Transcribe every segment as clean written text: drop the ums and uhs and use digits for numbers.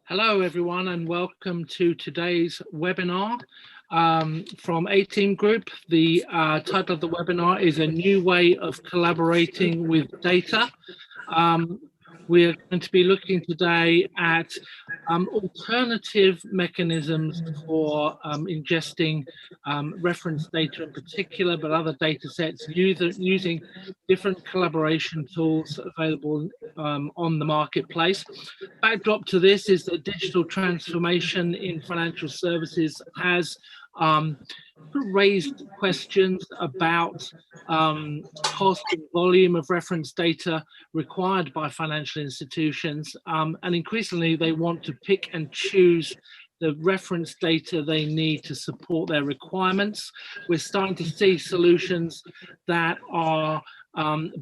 Hello, everyone, and welcome to today's webinar from ATeam Group. The title of the webinar is A New Way of Collaborating with Data. We're going to be looking today at alternative mechanisms for ingesting reference data in particular, but other data sets using different collaboration tools available on the marketplace. Backdrop to this is that digital transformation in financial services has raised questions about cost and volume of reference data required by financial institutions, and increasingly they want to pick and choose the reference data they need to support their requirements. We're starting to see solutions that are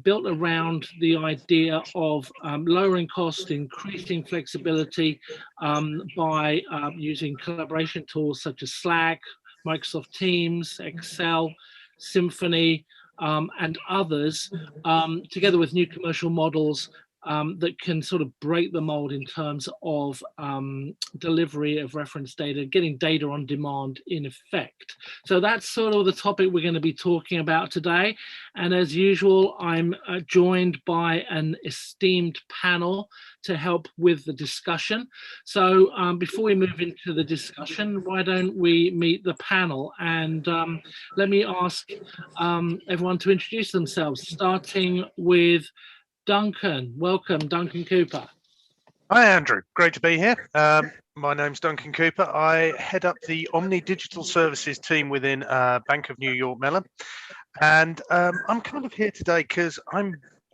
built around the idea of lowering cost, increasing flexibility by using collaboration tools such as Slack, Microsoft Teams, Excel, Symphony, and others, together with new commercial models that can sort of break the mold in terms of delivery of reference data, getting data on demand in effect. So that's sort of the topic we're going to be talking about today. And as usual, I'm joined by an esteemed panel to help with the discussion. So before we move into the discussion, why don't we meet the panel? And let me ask everyone to introduce themselves, starting with Duncan. Welcome, Duncan Cooper. Hi, Andrew. Great to be here. My name's Duncan Cooper. I head up the Omni Digital Services team within Bank of New York Mellon. And I'm kind of here today because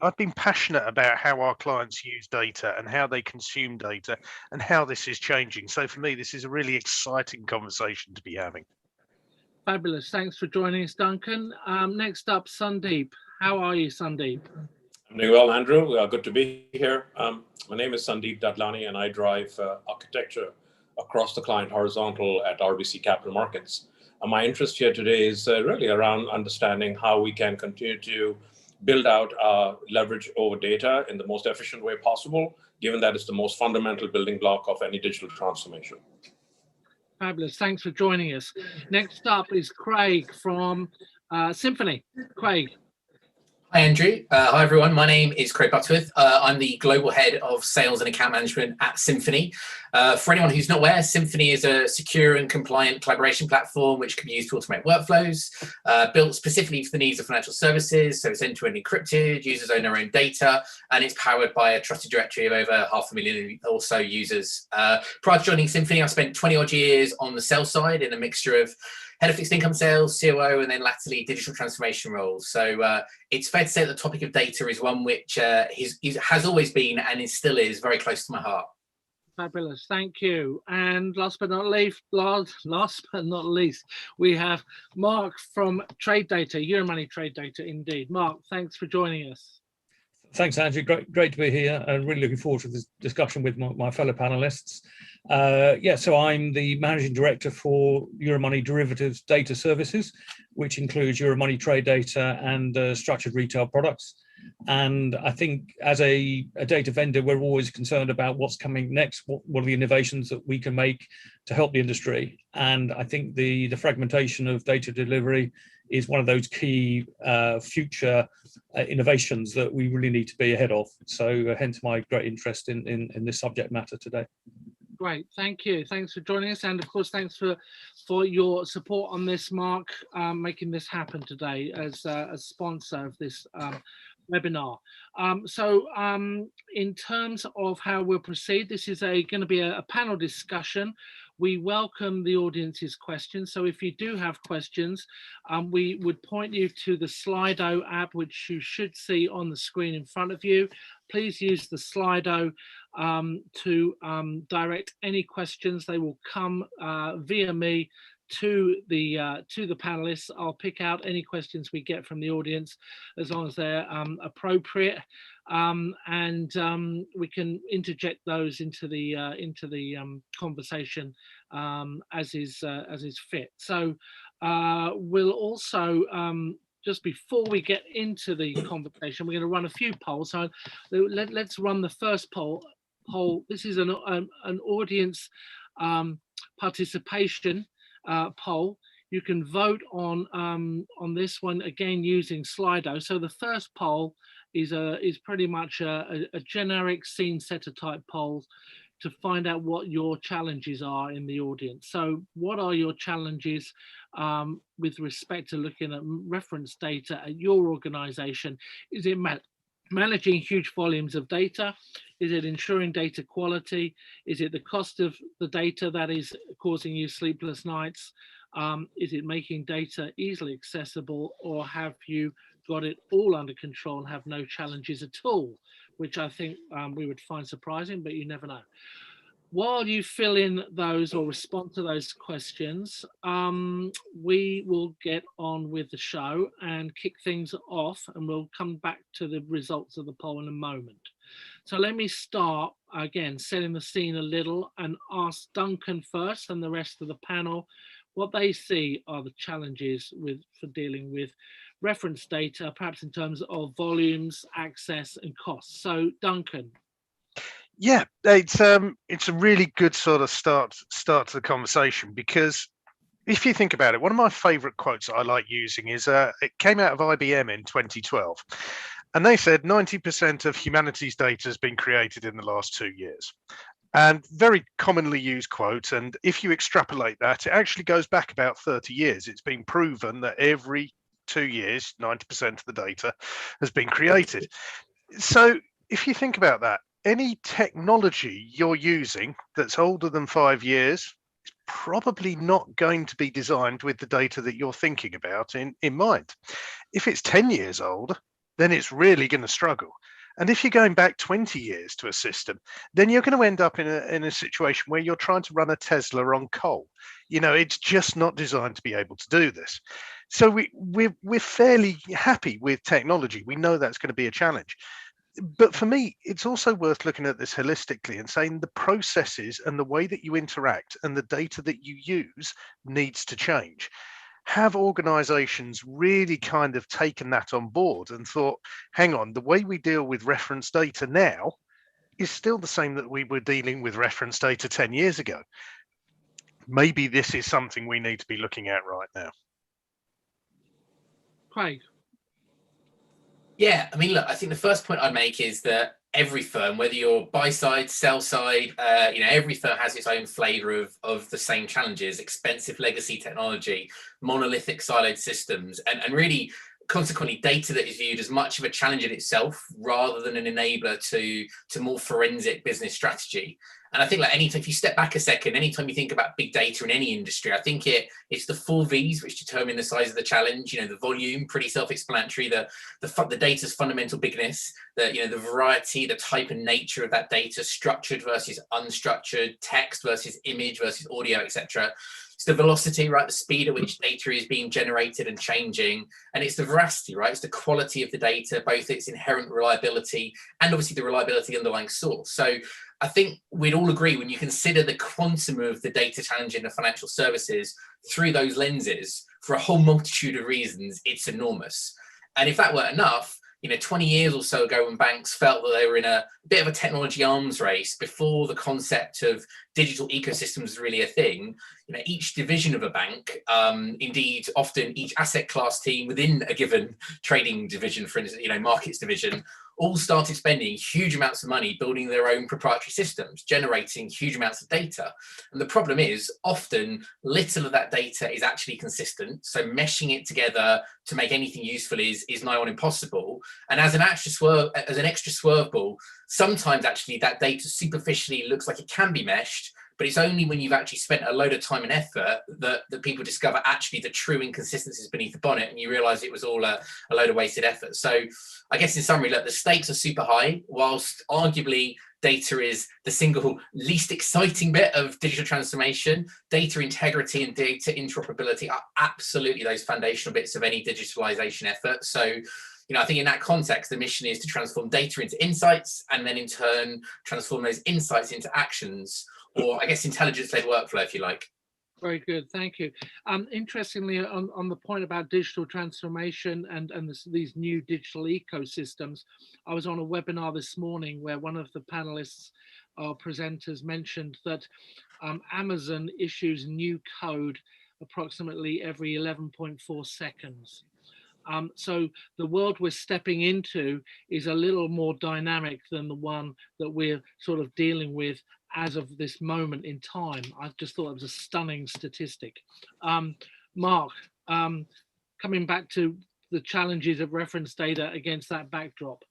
I've been passionate about how our clients use data and how they consume data and how this is changing. So for me, this is a really exciting conversation to be having. Fabulous. Thanks for joining us, Duncan. Next up, Sandeep. How are you, Sandeep? I'm doing well, Andrew. Good to be here. My name is Sandeep Dadlani, and I drive architecture across the client horizontal at RBC Capital Markets. My interest here today is really around understanding how we can continue to build out leverage over data in the most efficient way possible, given that it's the most fundamental building block of any digital transformation. Fabulous. Thanks for joining us. Next up is Craig from Symphony. Craig. Hi, Andrew. Hi, everyone. My name is Craig Butterworth. I'm the Global Head of Sales and Account Management at Symphony. For anyone who's not aware, Symphony is a secure and compliant collaboration platform which can be used to automate workflows, built specifically for the needs of financial services. So it's end-to-end encrypted, users own their own data, and it's powered by a trusted directory of over 500,000 or so users. Prior to joining Symphony, I spent 20 odd years on the sales side in a mixture of head of fixed income sales, COO, and then latterly digital transformation roles. So it's fair to say that the topic of data is one which has always been and still is very close to my heart. Fabulous, thank you. And last but not least, we have Mark from Trade Data, Euromoney Trade Data, indeed. Mark, thanks for joining us. Thanks, Andrew. Great to be here, and really looking forward to this discussion with my fellow panelists. So I'm the Managing Director for Euromoney Derivatives Data Services, which includes Euromoney Trade Data and structured retail products. And I think as a data vendor, we're always concerned about what's coming next, what are the innovations that we can make to help the industry. And I think the fragmentation of data delivery is one of those key future innovations that we really need to be ahead of. So hence my great interest in this subject matter today. Great, thank you. Thanks for joining us. And of course, thanks for your support on this, Mark, making this happen today as a sponsor of this webinar. In terms of how we'll proceed, this is going to be a panel discussion. We welcome the audience's questions. So if you do have questions, we would point you to the Slido app, which you should see on the screen in front of you. Please use the Slido to direct any questions. They will come via me to the panelists. I'll pick out any questions we get from the audience as long as they're appropriate, and we can interject those into the conversation as is fit. So we'll also just before we get into the conversation, we're going to run a few polls. So let's run the first poll. poll. This is an audience participation poll. You can vote on this one again using Slido. So the first poll is pretty much a generic scene setter type poll to find out what your challenges are in the audience. So what are your challenges with respect to looking at reference data at your organization? Is it managing huge volumes of data? Is it ensuring data quality? Is it the cost of the data that is causing you sleepless nights? Is it making data easily accessible, or have you got it all under control and have no challenges at all? Which I think we would find surprising, but you never know. While you fill in those or respond to those questions, we will get on with the show and kick things off, and we'll come back to the results of the poll in a moment. So let me start again, setting the scene a little, and ask Duncan first and the rest of the panel what they see are the challenges for dealing with reference data, perhaps in terms of volumes, access, and costs. So Duncan. Yeah, it's a really good sort of start to the conversation, because if you think about it, one of my favorite quotes that I like using is it came out of IBM in 2012, and they said 90% of humanity's data has been created in the last 2 years. And very commonly used quote. And if you extrapolate that, it actually goes back about 30 years. It's been proven that every 2 years, 90% of the data has been created. So if you think about that, any technology you're using that's older than 5 years is probably not going to be designed with the data that you're thinking about in mind. If it's 10 years old, then it's really going to struggle. And if you're going back 20 years to a system, then you're going to end up in a situation where you're trying to run a Tesla on coal. You know, it's just not designed to be able to do this. So we're fairly happy with technology. We know that's going to be a challenge. But for me, it's also worth looking at this holistically and saying the processes and the way that you interact and the data that you use needs to change. Have organizations really kind of taken that on board and thought, hang on, the way we deal with reference data now is still the same that we were dealing with reference data 10 years ago. Maybe this is something we need to be looking at right now. Craig. Yeah, I mean, look, I think the first point I'd make is that every firm, whether you're buy side, sell side, every firm has its own flavor of the same challenges: expensive legacy technology, monolithic siloed systems, and really consequently data that is viewed as much of a challenge in itself rather than an enabler to more forensic business strategy. And I think, like, anytime, if you step back a second, anytime you think about big data in any industry, I think it's the 4 V's which determine the size of the challenge. The volume, pretty self-explanatory. The data's fundamental bigness, the variety, the type and nature of that data, structured versus unstructured, text versus image versus audio, etc. It's the velocity, right? The speed at which data is being generated and changing. And it's the veracity, right? It's the quality of the data, both its inherent reliability and obviously the reliability of the underlying source. So I think we'd all agree, when you consider the quantum of the data challenge in the financial services through those lenses, for a whole multitude of reasons, it's enormous. And if that weren't enough, 20 years or so ago, when banks felt that they were in a bit of a technology arms race before the concept of digital ecosystems was really a thing, each division of a bank, indeed often each asset class team within a given trading division, for instance, markets division, all started spending huge amounts of money building their own proprietary systems, generating huge amounts of data. And the problem is, often little of that data is actually consistent. So meshing it together to make anything useful is nigh on impossible. And as an extra swerve ball, sometimes actually that data superficially looks like it can be meshed, but it's only when you've actually spent a load of time and effort that people discover actually the true inconsistencies beneath the bonnet, and you realize it was all a load of wasted effort. So I guess in summary, look, the stakes are super high, whilst arguably data is the single least exciting bit of digital transformation. Data integrity and data interoperability are absolutely those foundational bits of any digitalization effort. So I think in that context, the mission is to transform data into insights, and then in turn transform those insights into actions, or I guess intelligence-led workflow, if you like. Very good, thank you. Interestingly, on the point about digital transformation and these new digital ecosystems, I was on a webinar this morning where one of the panelists our presenters mentioned that Amazon issues new code approximately every 11.4 seconds. So the world we're stepping into is a little more dynamic than the one that we're sort of dealing with as of this moment in time. I just thought it was a stunning statistic. Mark, coming back to the challenges of reference data against that backdrop.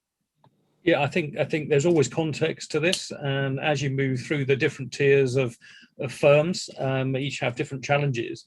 Yeah, I think there's always context to this, and as you move through the different tiers of firms, each have different challenges.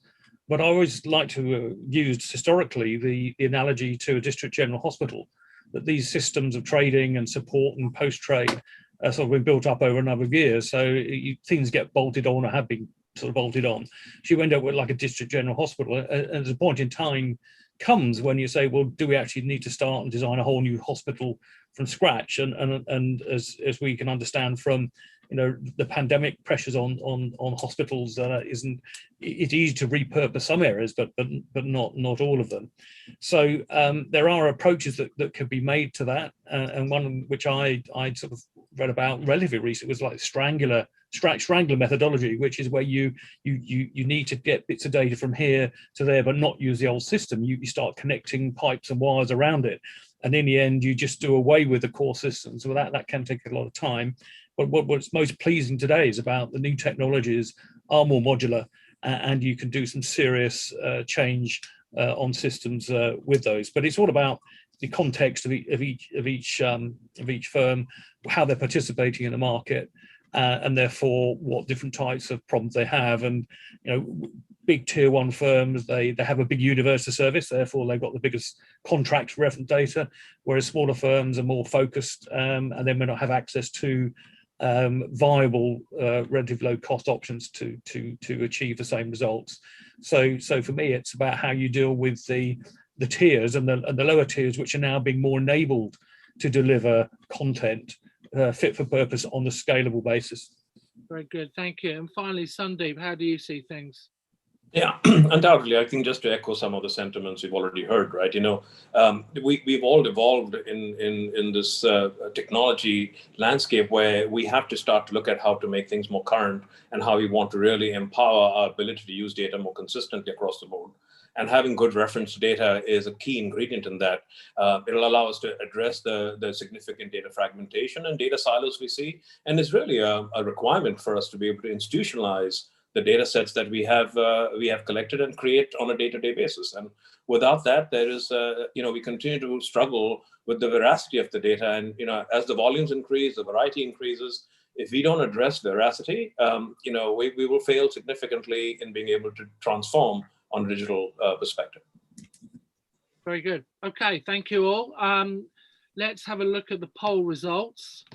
But I always like to use historically the analogy to a district general hospital, that these systems of trading and support and post-trade are sort of been built up over a number of years. So things get bolted on or have been sort of bolted on. So you end up with like a district general hospital. And there's a point in time comes when you say, well, do we actually need to start and design a whole new hospital from scratch? And as we can understand from the pandemic pressures on hospitals, it's easy to repurpose some areas, but not all of them. So there are approaches that could be made to that, and one which I sort of read about relatively recently was like strangler methodology, which is where you need to get bits of data from here to there, but not use the old system. You start connecting pipes and wires around it, and in the end, you just do away with the core system. So that can take a lot of time. But what's most pleasing today is about the new technologies are more modular, and you can do some serious change on systems with those. But it's all about the context of each firm, how they're participating in the market, and therefore what different types of problems they have. And big tier one firms, they have a big universal service, therefore they've got the biggest contract reference data, whereas smaller firms are more focused, and they may not have access to viable, relatively low cost options to achieve the same results. So for me, it's about how you deal with the tiers and the lower tiers, which are now being more enabled to deliver content fit for purpose on a scalable basis. Very good, thank you. And finally, Sandeep, how do you see things? Yeah, undoubtedly. I think just to echo some of the sentiments we've already heard, right? We've all evolved in this technology landscape where we have to start to look at how to make things more current and how we want to really empower our ability to use data more consistently across the board. And having good reference data is a key ingredient in that. It'll allow us to address the significant data fragmentation and data silos we see, and it's really a requirement for us to be able to institutionalize the data sets that we have collected and create on a day-to-day basis. And without that, there is, we continue to struggle with the veracity of the data. And, as the volumes increase, the variety increases, if we don't address veracity, we will fail significantly in being able to transform on a digital perspective. Very good. Okay, thank you all. Let's have a look at the poll results.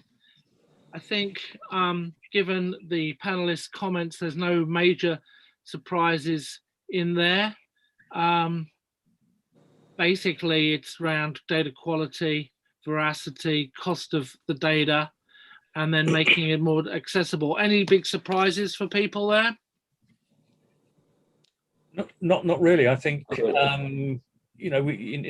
I think, given the panelists' comments, there's no major surprises in there. Basically, it's around data quality, veracity, cost of the data, and then making it more accessible. Any big surprises for people there? Not really. I think in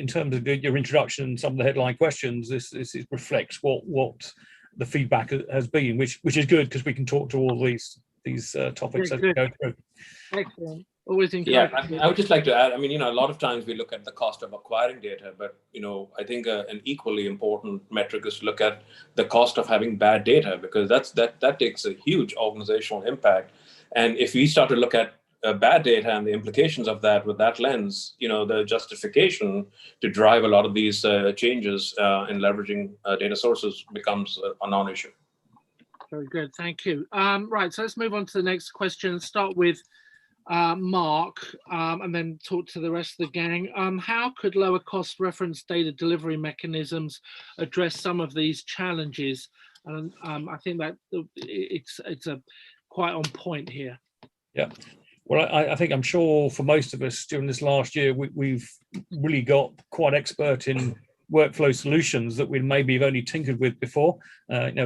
terms of your introduction, some of the headline questions, this reflects what the feedback has been, which is good because we can talk to all these topics as we go through. Excellent. Always encouraging. Yeah, I would just like to add, a lot of times we look at the cost of acquiring data, but I think an equally important metric is to look at the cost of having bad data, because that takes a huge organizational impact. And if we start to look at bad data and the implications of that with that lens, the justification to drive a lot of these changes in leveraging data sources becomes a non-issue. Very good, thank you. Right, so let's move on to the next question. Start with Mark, and then talk to the rest of the gang. How could lower cost reference data delivery mechanisms address some of these challenges? And I think that it's a quite on point here. Yeah. Well, I think I'm sure for most of us during this last year, we've really got quite expert in workflow solutions that we maybe have only tinkered with before.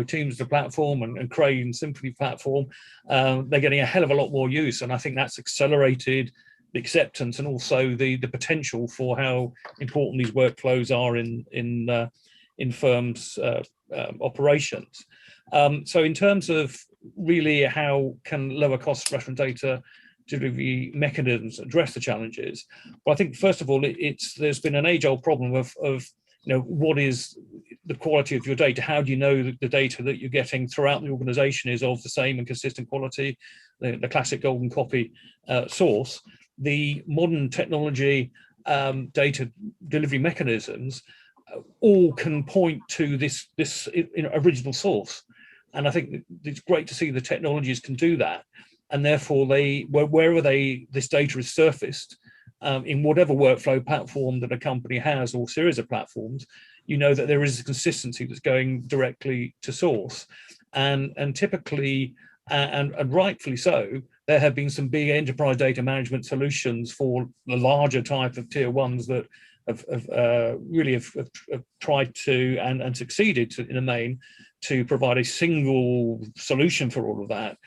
Teams, the platform, and Crane Symphony platform, they're getting a hell of a lot more use, and I think that's accelerated the acceptance and also the potential for how important these workflows are in firms' operations. So in terms of really how can lower cost reference data delivery mechanisms address the challenges, well, I think first of all, there's been an age-old problem of what is the quality of your data? How do you know that the data that you're getting throughout the organization is of the same and consistent quality, the classic golden copy source? The modern technology data delivery mechanisms all can point to this original source. And I think it's great to see the technologies can do that. And therefore, wherever this data is surfaced, in whatever workflow platform that a company has or series of platforms, you know that there is a consistency that's going directly to source. And typically, and rightfully so, there have been some big enterprise data management solutions for the larger type of tier ones that have really tried to and succeeded in the main to provide a single solution for all of that.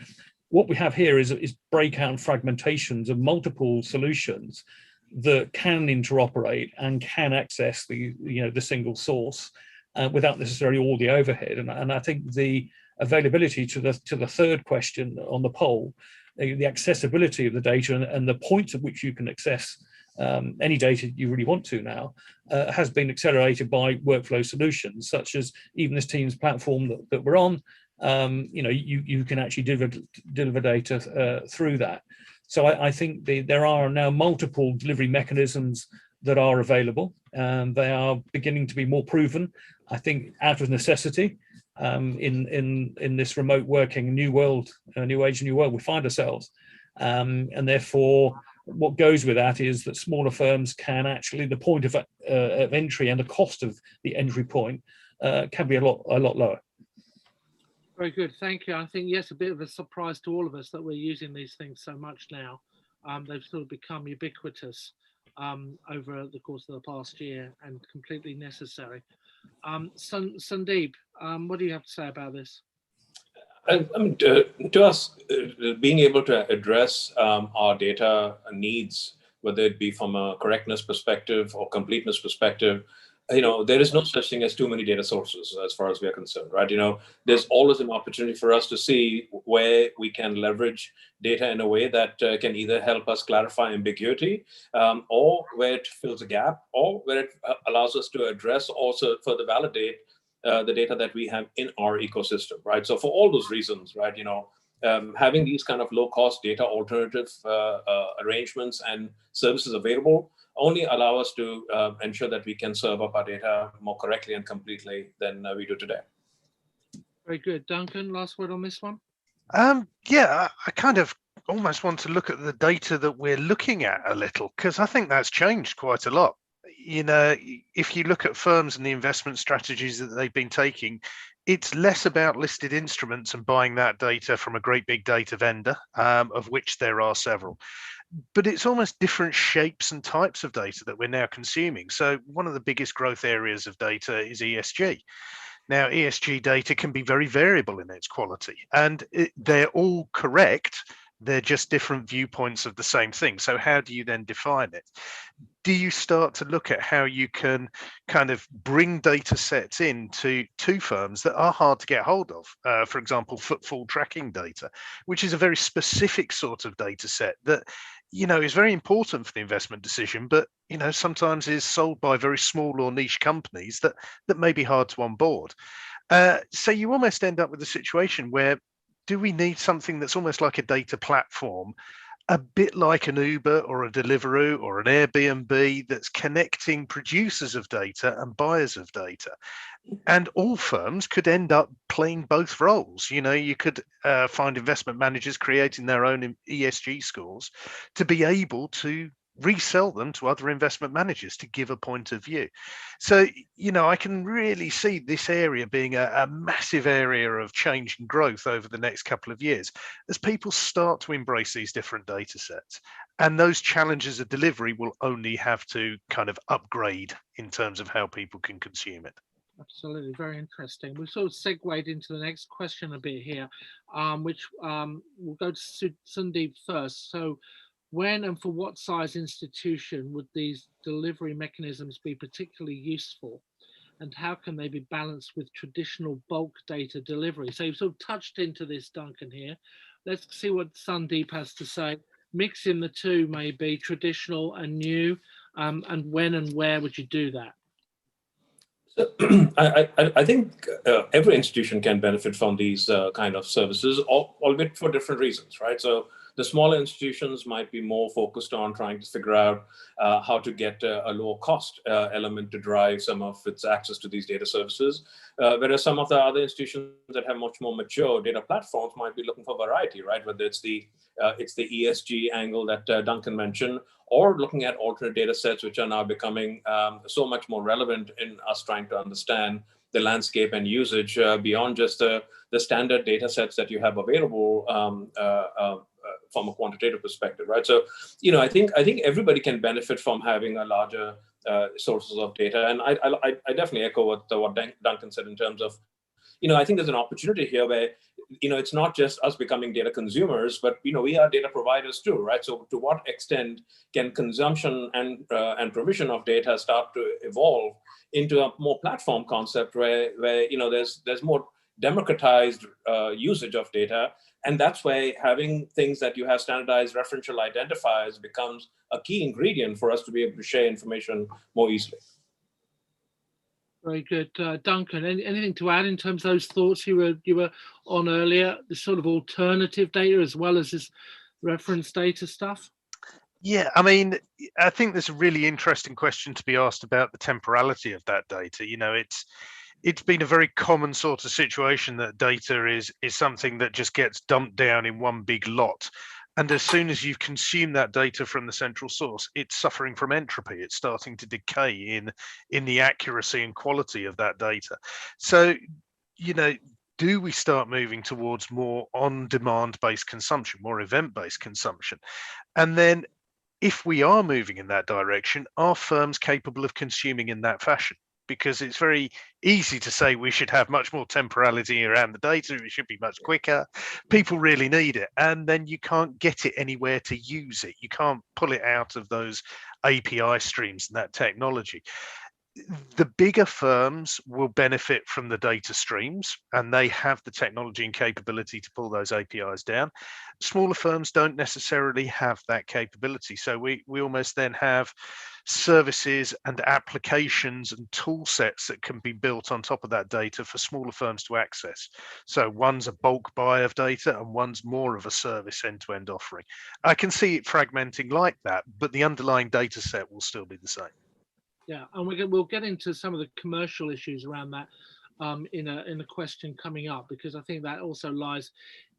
What we have here is breakout fragmentations of multiple solutions that can interoperate and can access the single source without necessarily all the overhead. And I think the availability to the third question on the poll, the accessibility of the data and the points at which you can access any data you really want to now has been accelerated by workflow solutions, such as even this Teams platform that we're on. You can actually deliver data through that. So I think there are now multiple delivery mechanisms that are available. They are beginning to be more proven, I think, out of necessity in this remote working new world, new age, new world we find ourselves. And therefore, what goes with that is that smaller firms can actually, the point of entry and the cost of the entry point can be a lot lower. Very good, thank you. I think, yes, a bit of a surprise to all of us that we're using these things so much now. They've sort of become ubiquitous over the course of the past year and completely necessary. Sandeep, what do you have to say about this? I mean, to us, being able to address our data needs, whether it be from a correctness perspective or completeness perspective, there is no such thing as too many data sources as far as we are concerned, right? There's always an opportunity for us to see where we can leverage data in a way that can either help us clarify ambiguity or where it fills a gap or where it allows us to address, also further validate the data that we have in our ecosystem, right? So for all those reasons, right, having these kind of low-cost data alternative arrangements and services available only allow us to ensure that we can serve up our data more correctly and completely than we do today. Very good. Duncan, last word on this one? Yeah, I kind of almost want to look at the data that we're looking at a little, because I think that's changed quite a lot. If you look at firms and the investment strategies that they've been taking, it's less about listed instruments and buying that data from a great big data vendor, of which there are several. But it's almost different shapes and types of data that we're now consuming. So one of the biggest growth areas of data is ESG. Now, ESG data can be very variable in its quality, and they're all correct. They're just different viewpoints of the same thing. So how do you then define it? Do you start to look at how you can kind of bring data sets into firms that are hard to get hold of? For example, footfall tracking data, which is a very specific sort of data set that is very important for the investment decision, but sometimes is sold by very small or niche companies that may be hard to onboard. So you almost end up with a situation where, do we need something that's almost like a data platform, a bit like an Uber or a Deliveroo or an Airbnb, that's connecting producers of data and buyers of data? And all firms could end up playing both roles. You could find investment managers creating their own ESG scores to be able to resell them to other investment managers to give a point of view. So, I can really see this area being a massive area of change and growth over the next couple of years as people start to embrace these different data sets. And those challenges of delivery will only have to kind of upgrade in terms of how people can consume it. Absolutely, very interesting. We've sort of segued into the next question a bit here, which we'll go to Sandeep first. So when and for what size institution would these delivery mechanisms be particularly useful? and how can they be balanced with traditional bulk data delivery? So you've sort of touched into this, Duncan, here. Let's see what Sandeep has to say. Mixing the two, maybe traditional and new, and when and where would you do that? So I think every institution can benefit from these kind of services, albeit for different reasons, right? So the smaller institutions might be more focused on trying to figure out how to get a lower cost element to drive some of its access to these data services, whereas some of the other institutions that have much more mature data platforms might be looking for variety, right? Whether it's the ESG angle that Duncan mentioned, or looking at alternate data sets, which are now becoming so much more relevant in us trying to understand the landscape and usage beyond just the standard data sets that you have available from a quantitative perspective, right? So, I think everybody can benefit from having a larger sources of data, and I definitely echo what Duncan said in terms of, I think there's an opportunity here where, it's not just us becoming data consumers, but, we are data providers too, right? So to what extent can consumption and provision of data start to evolve into a more platform concept where there's more democratized usage of data. And that's why having things that you have standardized referential identifiers becomes a key ingredient for us to be able to share information more easily. Very good, Duncan. Anything to add in terms of those thoughts you were on earlier? The sort of alternative data as well as this reference data stuff. Yeah, I mean, I think there's a really interesting question to be asked about the temporality of that data. It's been a very common sort of situation that data is something that just gets dumped down in one big lot. And as soon as you've consumed that data from the central source, it's suffering from entropy. It's starting to decay in the accuracy and quality of that data. So, do we start moving towards more on-demand based consumption, more event-based consumption? And then if we are moving in that direction, are firms capable of consuming in that fashion? Because it's very easy to say we should have much more temporality around the data, it should be much quicker. People really need it. And then you can't get it anywhere to use it. You can't pull it out of those API streams and that technology. The bigger firms will benefit from the data streams, and they have the technology and capability to pull those APIs down. Smaller firms don't necessarily have that capability. So we almost then have services and applications and tool sets that can be built on top of that data for smaller firms to access. So one's a bulk buy of data and one's more of a service end-to-end offering. I can see it fragmenting like that, but the underlying data set will still be the same. Yeah, and we'll get into some of the commercial issues around that in a question coming up, because I think that also lies,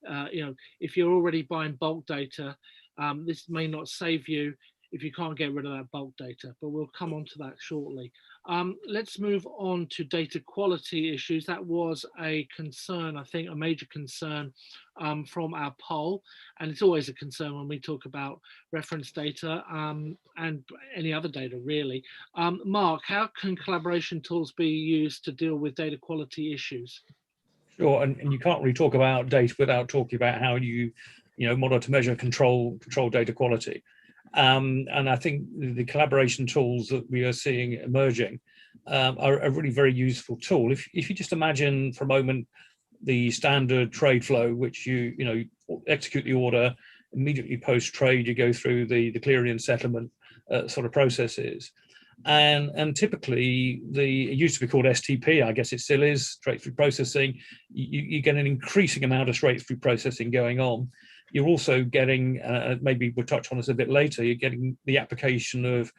if you're already buying bulk data, this may not save you if you can't get rid of that bulk data, but we'll come on to that shortly. Let's move on to data quality issues. That was a concern, I think, a major concern from our poll, and it's always a concern when we talk about reference data and any other data, really. Mark, how can collaboration tools be used to deal with data quality issues? Sure, and you can't really talk about data without talking about how you monitor, measure, control data quality. And I think the collaboration tools that we are seeing emerging are a really very useful tool. If you just imagine for a moment the standard trade flow, which you execute the order, immediately post trade, you go through the clearing and settlement sort of processes. And typically, it used to be called STP, I guess it still is, straight through processing. You get an increasing amount of straight through processing going on. You're also getting, maybe we'll touch on this a bit later, you're getting the application of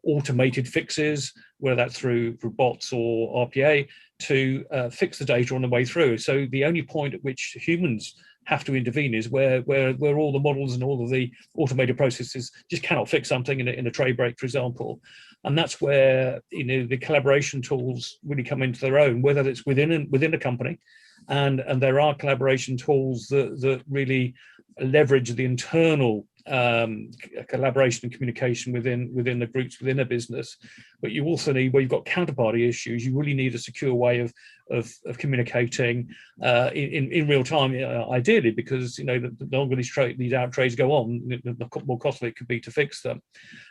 automated fixes, whether that's through bots or RPA, to fix the data on the way through. So the only point at which humans have to intervene is where all the models and all of the automated processes just cannot fix something in a trade break, for example. And that's where the collaboration tools really come into their own, whether it's within a company, and there are collaboration tools that really leverage the internal collaboration and communication within the groups within a business. But you also need, where you've got counterparty issues, you really need a secure way of of communicating in real time, ideally, because the longer these out trades go on, the more costly it could be to fix them,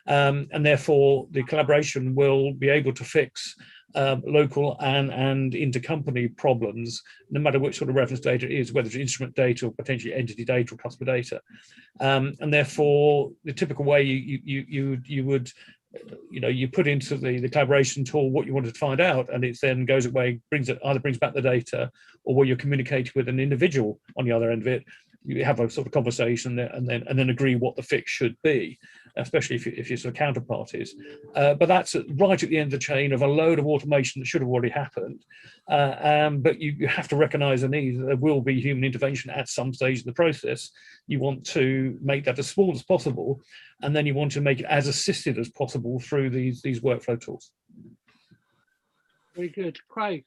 and therefore the collaboration will be able to fix local and intercompany problems, no matter which sort of reference data it is, whether it's instrument data or potentially entity data or customer data, and therefore the typical way you would you put into the collaboration tool what you wanted to find out, and it then goes away, either brings back the data, or where you're communicating with an individual on the other end of it, you have a sort of conversation and then agree what the fix should be, especially if you're sort of counterparties. But that's right at the end of the chain of a load of automation that should have already happened. But you have to recognise the need that there will be human intervention at some stage of the process. You want to make that as small as possible, and then you want to make it as assisted as possible through these workflow tools. Very good. Craig?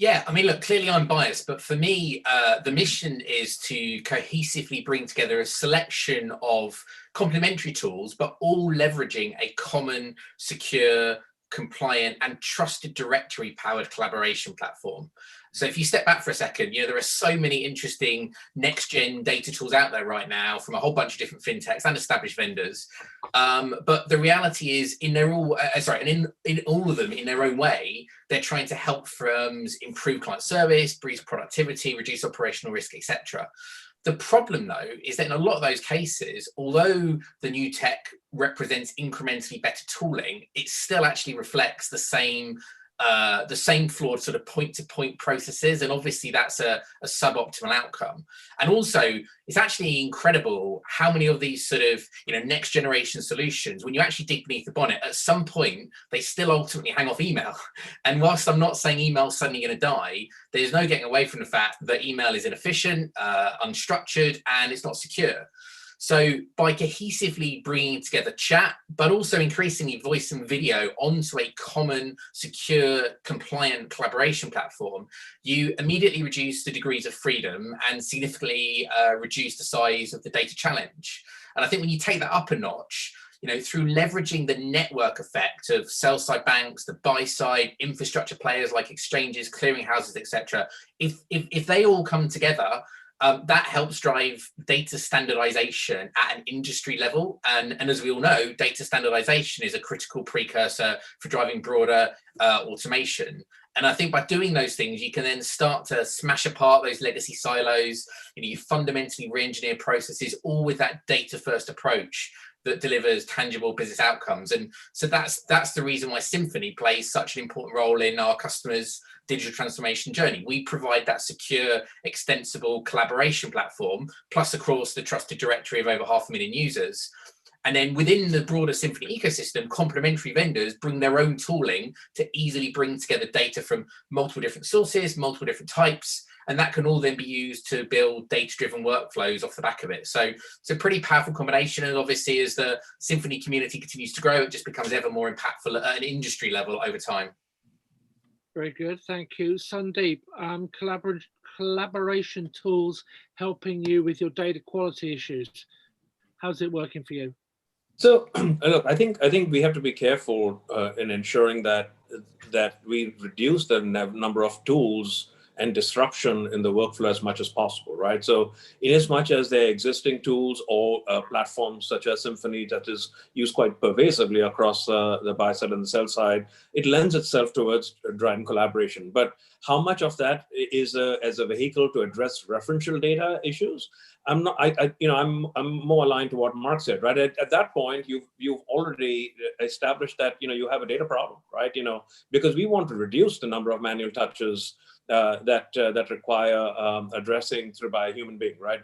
Yeah, I mean, look, clearly I'm biased, but for me, the mission is to cohesively bring together a selection of complementary tools, but all leveraging a common, secure, compliant, and trusted directory-powered collaboration platform. So if you step back for a second, there are so many interesting next-gen data tools out there right now from a whole bunch of different fintechs and established vendors. But the reality is, in all of them, in their own way, they're trying to help firms improve client service, boost productivity, reduce operational risk, etc. The problem, though, is that in a lot of those cases, although the new tech represents incrementally better tooling, it still actually reflects the same flawed sort of point-to-point processes, and obviously that's a suboptimal outcome. And also, it's actually incredible how many of these sort of next generation solutions, when you actually dig beneath the bonnet, at some point they still ultimately hang off email. And whilst I'm not saying email's suddenly going to die, there's no getting away from the fact that email is inefficient, unstructured, and it's not secure. So by cohesively bringing together chat, but also increasingly voice and video onto a common, secure, compliant collaboration platform, you immediately reduce the degrees of freedom and significantly reduce the size of the data challenge. And I think when you take that up a notch, through leveraging the network effect of sell-side banks, the buy-side infrastructure players like exchanges, clearinghouses, etc., if they all come together, that helps drive data standardization at an industry level. And as we all know, data standardization is a critical precursor for driving broader automation. And I think by doing those things, you can then start to smash apart those legacy silos. You fundamentally re-engineer processes, all with that data-first approach that delivers tangible business outcomes. And so that's the reason why Symphony plays such an important role in our customers' digital transformation journey. We provide that secure, extensible collaboration platform, plus across the trusted directory of over 500,000 users. And then within the broader Symphony ecosystem, complementary vendors bring their own tooling to easily bring together data from multiple different sources, multiple different types, and that can all then be used to build data-driven workflows off the back of it. So it's a pretty powerful combination, and obviously as the Symphony community continues to grow, it just becomes ever more impactful at an industry level over time. Very good, thank you. Sandeep, collaboration tools helping you with your data quality issues. How's it working for you? So look, I think we have to be careful in ensuring that we reduce the number of tools and disruption in the workflow as much as possible, right? So in as much as there are existing tools or platforms such as Symphony that is used quite pervasively across the buy side and the sell side, it lends itself towards driving collaboration. But how much of that is as a vehicle to address referential data issues? I'm not. I'm more aligned to what Mark said. Right at that point, you've already established that you have a data problem, right? Because we want to reduce the number of manual touches that require addressing by a human being, right?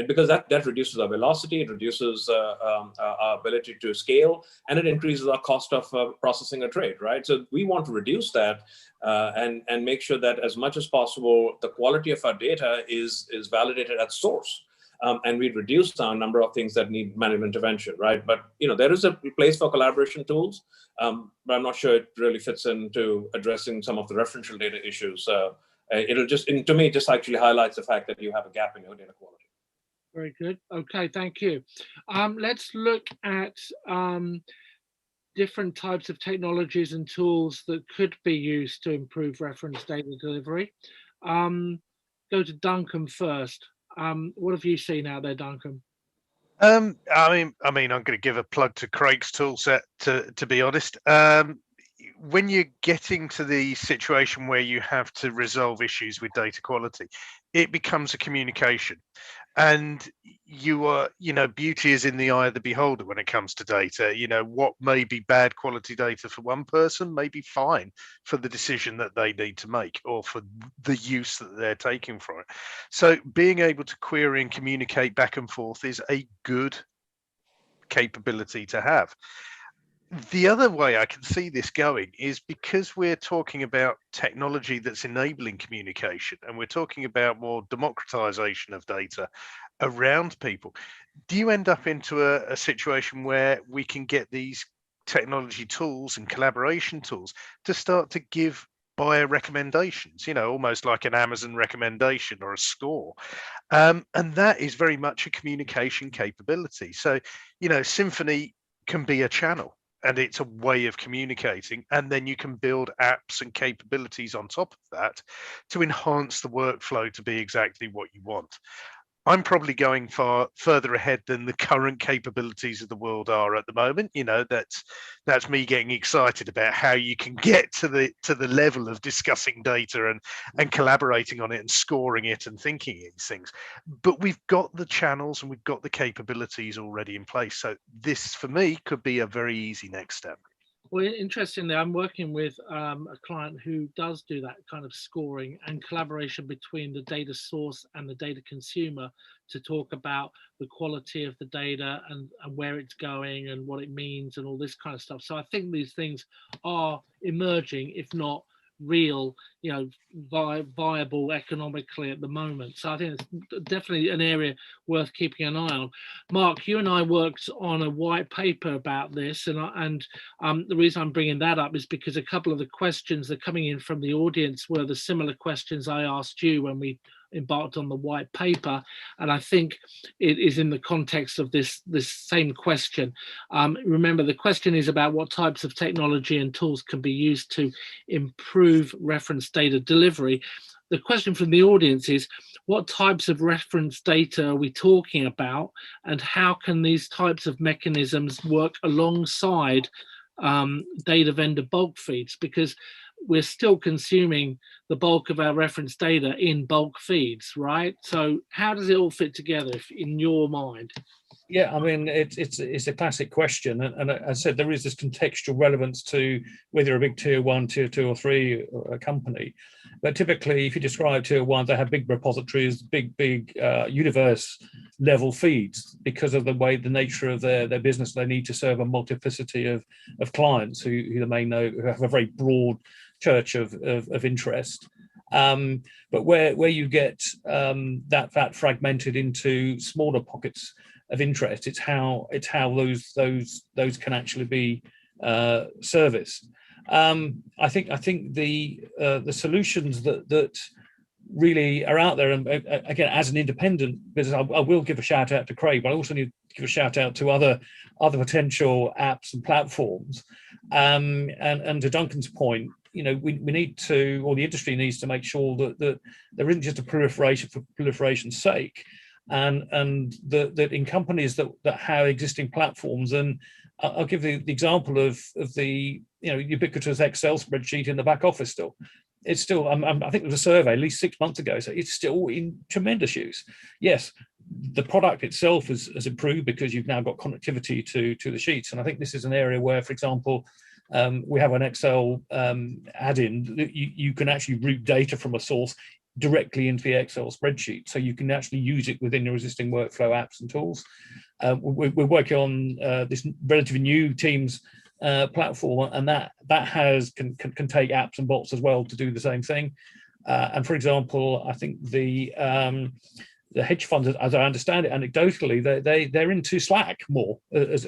Because that reduces our velocity, it reduces our ability to scale, and it increases our cost of processing a trade, right? So we want to reduce that and make sure that as much as possible, the quality of our data is validated at source. And we reduce the number of things that need manual intervention, right? But there is a place for collaboration tools, but I'm not sure it really fits into addressing some of the referential data issues. It'll just, to me, just actually highlights the fact that you have a gap in your data quality. Very good. Okay, thank you. Let's look at different types of technologies and tools that could be used to improve reference data delivery. Go to Duncan first. What have you seen out there, Duncan? I'm going to give a plug to Craig's tool set, to be honest. When you're getting to the situation where you have to resolve issues with data quality, it becomes a communication. And beauty is in the eye of the beholder when it comes to data. What may be bad quality data for one person may be fine for the decision that they need to make or for the use that they're taking from it. So being able to query and communicate back and forth is a good capability to have. The other way I can see this going is because we're talking about technology that's enabling communication, and we're talking about more democratization of data around people. Do you end up into a situation where we can get these technology tools and collaboration tools to start to give buyer recommendations, almost like an Amazon recommendation or a score? And that is very much a communication capability. So, Symphony can be a channel, and it's a way of communicating, and then you can build apps and capabilities on top of that to enhance the workflow to be exactly what you want. I'm probably going far further ahead than the current capabilities of the world are at the moment. That's me getting excited about how you can get to the level of discussing data and collaborating on it and scoring it and thinking these things. But we've got the channels and we've got the capabilities already in place. So this, for me, could be a very easy next step. Well, interestingly, I'm working with a client who does do that kind of scoring and collaboration between the data source and the data consumer to talk about the quality of the data and where it's going and what it means and all this kind of stuff. So I think these things are emerging, if not real, viable economically at the moment. So I think it's definitely an area worth keeping an eye on. Mark, you and I worked on a white paper about this, and the reason I'm bringing that up is because a couple of the questions that are coming in from the audience were the similar questions I asked you when we embarked on the white paper, and I think it is in the context of this same question. Remember, the question is about what types of technology and tools can be used to improve reference data delivery. The question from the audience is, what types of reference data are we talking about, and how can these types of mechanisms work alongside data vendor bulk feeds? Because we're still consuming the bulk of our reference data in bulk feeds, right? So how does it all fit together in your mind? Yeah, I mean, it's a classic question, and as I said, there is this contextual relevance to whether a big tier 1, tier 2, or 3 company. But typically, if you describe tier 1, they have big repositories, big universe level feeds because of the nature of their business. They need to serve a multiplicity of clients who they may know who have a very broad church of interest. But where you get that fragmented into smaller pockets of interest, it's how those can actually be serviced. I think the solutions that really are out there, and again, as an independent business, I will give a shout out to Craig, but I also need to give a shout out to other potential apps and platforms. And to Duncan's point, we need to, or the industry needs to make sure that there isn't just a proliferation for proliferation's sake, and that in companies that have existing platforms, and I'll give the example of the ubiquitous Excel spreadsheet in the back office still. It's still, I think there was a survey at least 6 months ago, so it's still in tremendous use. Yes, the product itself has improved because you've now got connectivity to the sheets, and I think this is an area where, for example, we have an Excel add-in that you can actually route data from a source directly into the Excel spreadsheet, so you can actually use it within your existing workflow apps and tools. We're working on this relatively new Teams platform, and that can take apps and bots as well to do the same thing. And for example, I think the hedge funds, as I understand it, anecdotally, they're into Slack more as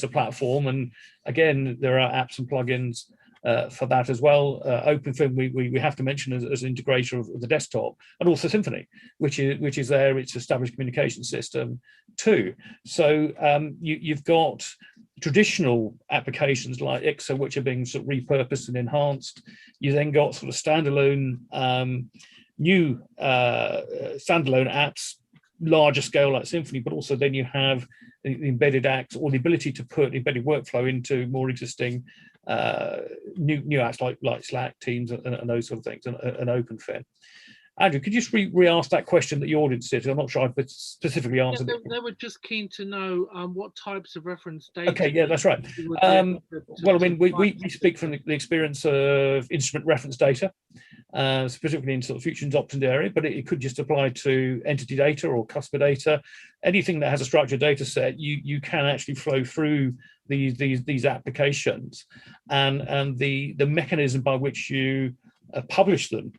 a platform. And again, there are apps and plugins for that as well. Onprem we have to mention as an integrator of the desktop, and also Symphony, which is its established communication system too. So you've got traditional applications like IXA, which are being sort of repurposed and enhanced. You then got sort of standalone new standalone apps, larger scale like Symphony, but also then you have the embedded apps, or the ability to put embedded workflow into more existing new apps like Slack, Teams, and those sort of things, and Onprem. Andrew, could you just re-ask that question that the audience did? I'm not sure I specifically answered it. They were just keen to know what types of reference data. Okay, yeah, that's right. Well, I mean, we speak from the experience of instrument reference data, specifically in sort of future and options area, but it could just apply to entity data or customer data. Anything that has a structured data set, you can actually flow through these applications, and the mechanism by which you publish them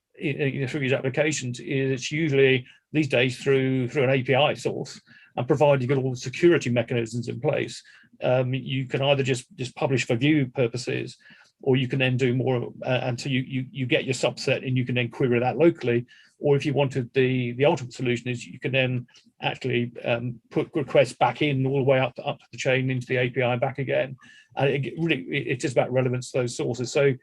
through these applications is usually these days through an API source, and provided you've got all the security mechanisms in place, you can either just publish for view purposes, or you can then do more until you get your subset and you can then query that locally. Or if you wanted the ultimate solution is you can then actually put requests back in all the way up the chain into the API and back again. And it's just about relevance to those sources. So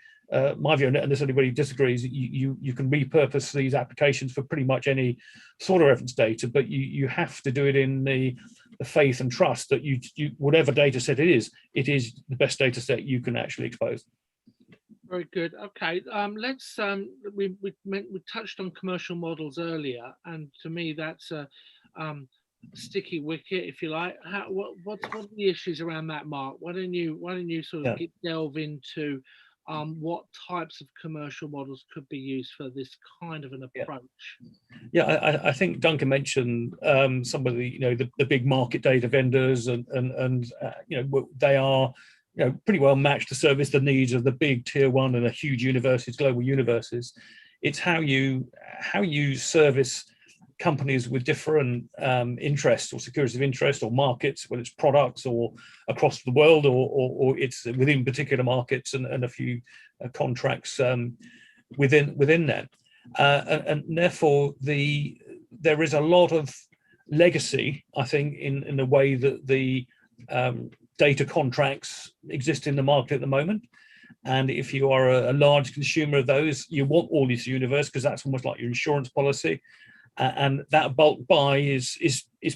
my view, unless anybody disagrees, you can repurpose these applications for pretty much any sort of reference data, but you have to do it in the faith and trust that you whatever data set it is the best data set you can actually expose. Very good. Okay, let's we touched on commercial models earlier, and to me that's a sticky wicket, if you like. What are the issues around that, Mark? Why don't you sort of delve into what types of commercial models could be used for this kind of an approach? Yeah, I think Duncan mentioned some of the big market data vendors, and they are pretty well matched to service the needs of the big tier one and the huge universities, global universities. It's how you service companies with different interests or securities of interest or markets, whether it's products or across the world, or it's within particular markets and a few contracts within that. And therefore there is a lot of legacy, I think, in the way that the data contracts exist in the market at the moment. And if you are a large consumer of those, you want all these universe, because that's almost like your insurance policy. And that bulk buy is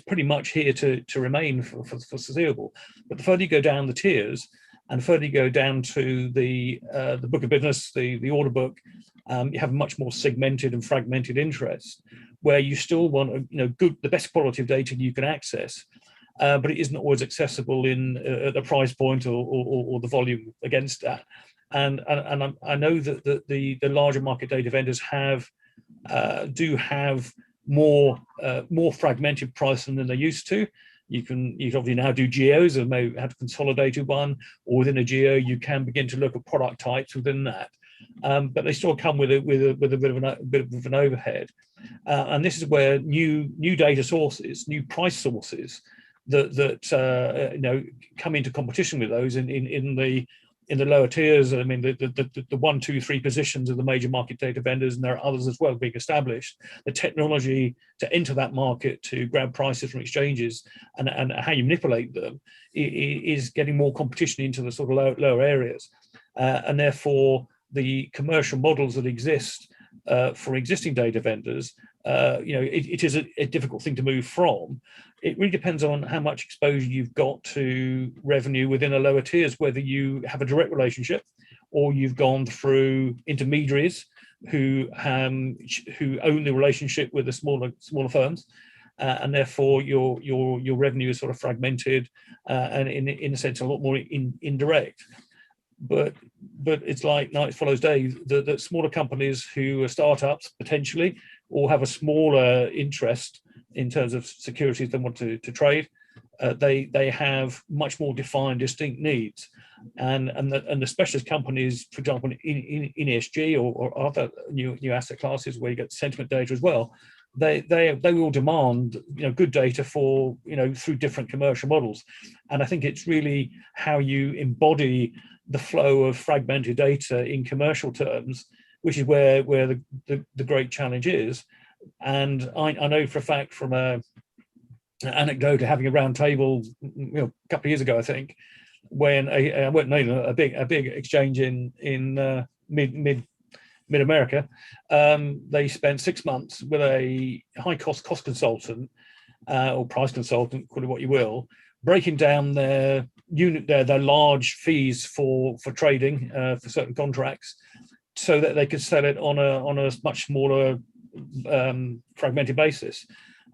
pretty much here to remain for foreseeable. But the further you go down the tiers, and the further you go down to the book of business, the order book, you have much more segmented and fragmented interest, where you still want the best quality of data you can access, but it isn't always accessible at the price point or the volume against that. And I know that the larger market data vendors do have more fragmented pricing than they used to. You can obviously now do geos, and may have consolidated one, or within a geo you can begin to look at product types within that. But they still come with a bit of an overhead, and this is where new data sources, new price sources that come into competition with those in the lower tiers. I mean, the 1, 2, 3 positions of the major market data vendors, and there are others as well being established. The technology to enter that market, to grab prices from exchanges, and how you manipulate them is getting more competition into the sort of lower areas, and therefore the commercial models that exist for existing data vendors, it is a difficult thing to move from. It really depends on how much exposure you've got to revenue within the lower tiers, whether you have a direct relationship or you've gone through intermediaries who own the relationship with the smaller firms, and therefore your revenue is sort of fragmented and in a sense a lot more indirect. But it's like night follows day. The smaller companies who are startups potentially, or have a smaller interest in terms of securities they want to trade, they have much more defined, distinct needs, and the specialist companies, for example, in ESG or other new asset classes where you get sentiment data as well, they will demand good data for through different commercial models. And I think it's really how you embody the flow of fragmented data in commercial terms, which is where the great challenge is. And I know for a fact from an anecdote of having a round table, a couple of years ago, I think, when a big exchange in mid America, they spent 6 months with a high cost consultant or price consultant, call it what you will, breaking down their large fees for trading for certain contracts, so that they could sell it on a much smaller fragmented basis.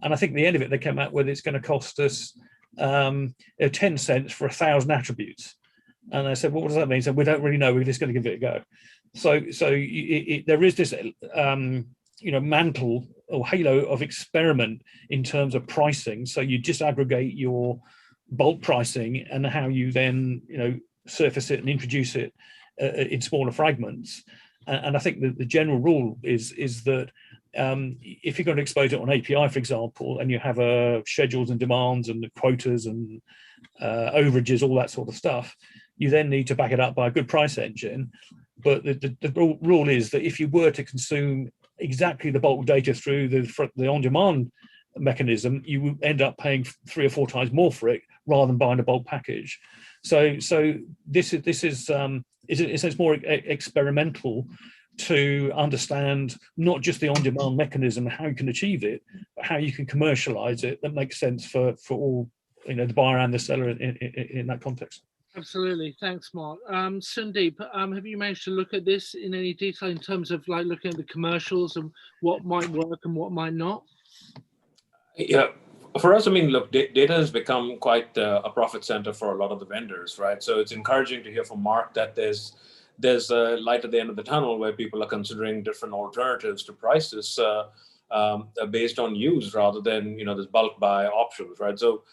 And I think at the end of it, they came out with it's going to cost us 10 cents for 1,000 attributes. And I said, well, what does that mean? So we don't really know. We're just going to give it a go. So there is this mantle or halo of experiment in terms of pricing. So you disaggregate your bulk pricing and how you then surface it and introduce it in smaller fragments. And I think that the general rule is that if you're going to expose it on API, for example, and you have schedules and demands and quotas and overages, all that sort of stuff, you then need to back it up by a good price engine. But the rule is that if you were to consume exactly the bulk data through the on-demand mechanism, you would end up paying 3 or 4 times more for it rather than buying a bulk package. So this is it's more experimental to understand not just the on-demand mechanism, how you can achieve it, but how you can commercialize it that makes sense for all, the buyer and the seller in that context. Absolutely, thanks, Mark. Sandeep, have you managed to look at this in any detail in terms of looking at the commercials and what might work and what might not? Yeah, for us, look, data has become quite a profit center for a lot of the vendors, right? So it's encouraging to hear from Mark that there's a light at the end of the tunnel where people are considering different alternatives to prices based on use rather than this bulk buy options, right? So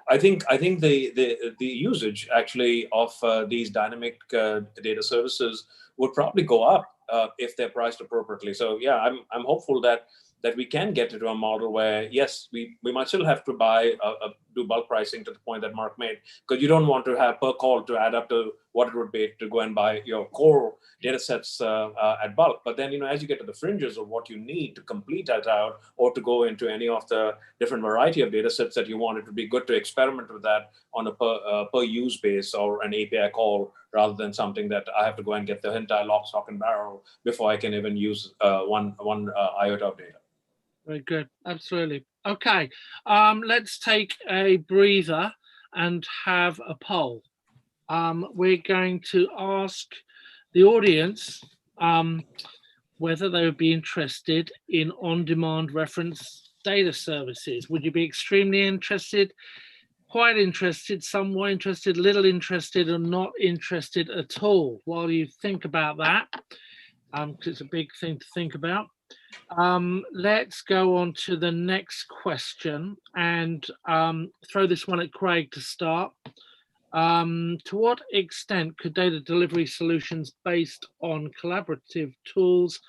I think the usage actually of these dynamic data services would probably go up if they're priced appropriately. So yeah, I'm hopeful that we can get into a model where, yes, we might still have to do bulk pricing to the point that Mark made, because you don't want to have per call to add up to what it would be to go and buy your core data sets at bulk. But then, as you get to the fringes of what you need to complete that out or to go into any of the different variety of data sets that you want, it would be good to experiment with that on a per use base or an API call, rather than something that I have to go and get the entire lock, stock, and barrel before I can even use one iota of data. Very good. Absolutely. Okay. Let's take a breather and have a poll. We're going to ask the audience whether they would be interested in on-demand reference data services. Would you be extremely interested, quite interested, somewhat interested, little interested, or not interested at all? While you think about that, because it's a big thing to think about. Let's go on to the next question and throw this one at Craig to start. To what extent could data delivery solutions based on collaborative tools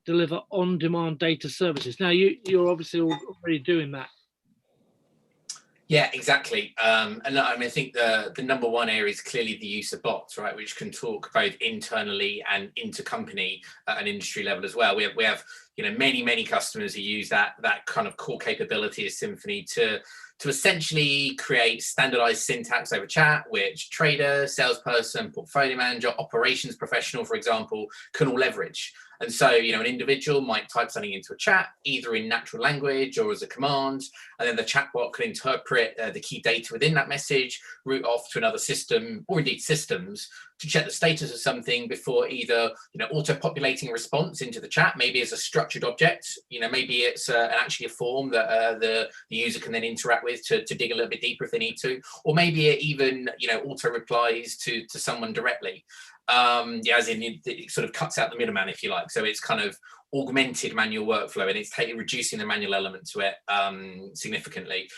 deliver on-demand data services? Now, you're obviously already doing that. Yeah, exactly. And I think the number one area is clearly the use of bots, right, which can talk both internally and intercompany at an industry level as well. We have many customers who use that kind of core capability of Symphony to essentially create standardized syntax over chat, which trader, salesperson, portfolio manager, operations professional, for example, can all leverage. And so, an individual might type something into a chat, either in natural language or as a command, and then the chatbot can interpret the key data within that message, route off to another system, or indeed systems, to check the status of something before either, auto-populating a response into the chat, maybe as a structured object, maybe it's actually a form that the user can then interact with to dig a little bit deeper if they need to, or maybe it even, auto-replies to someone directly. As in it sort of cuts out the middleman, if you like. So it's kind of augmented manual workflow, and it's reducing the manual element to it significantly.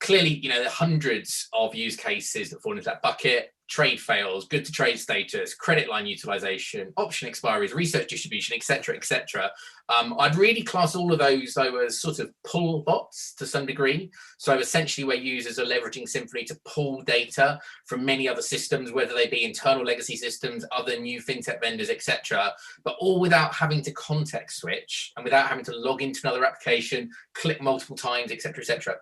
clearly, you know, there are hundreds of use cases that fall into that bucket. Trade fails, good to trade status, credit line utilization, option expiries, research distribution, etc., etc. I'd really class all of those though as sort of pull bots to some degree. So essentially where users are leveraging Symphony to pull data from many other systems, whether they be internal legacy systems, other new fintech vendors, etc., but all without having to context switch and without having to log into another application, click multiple times, etc., etc.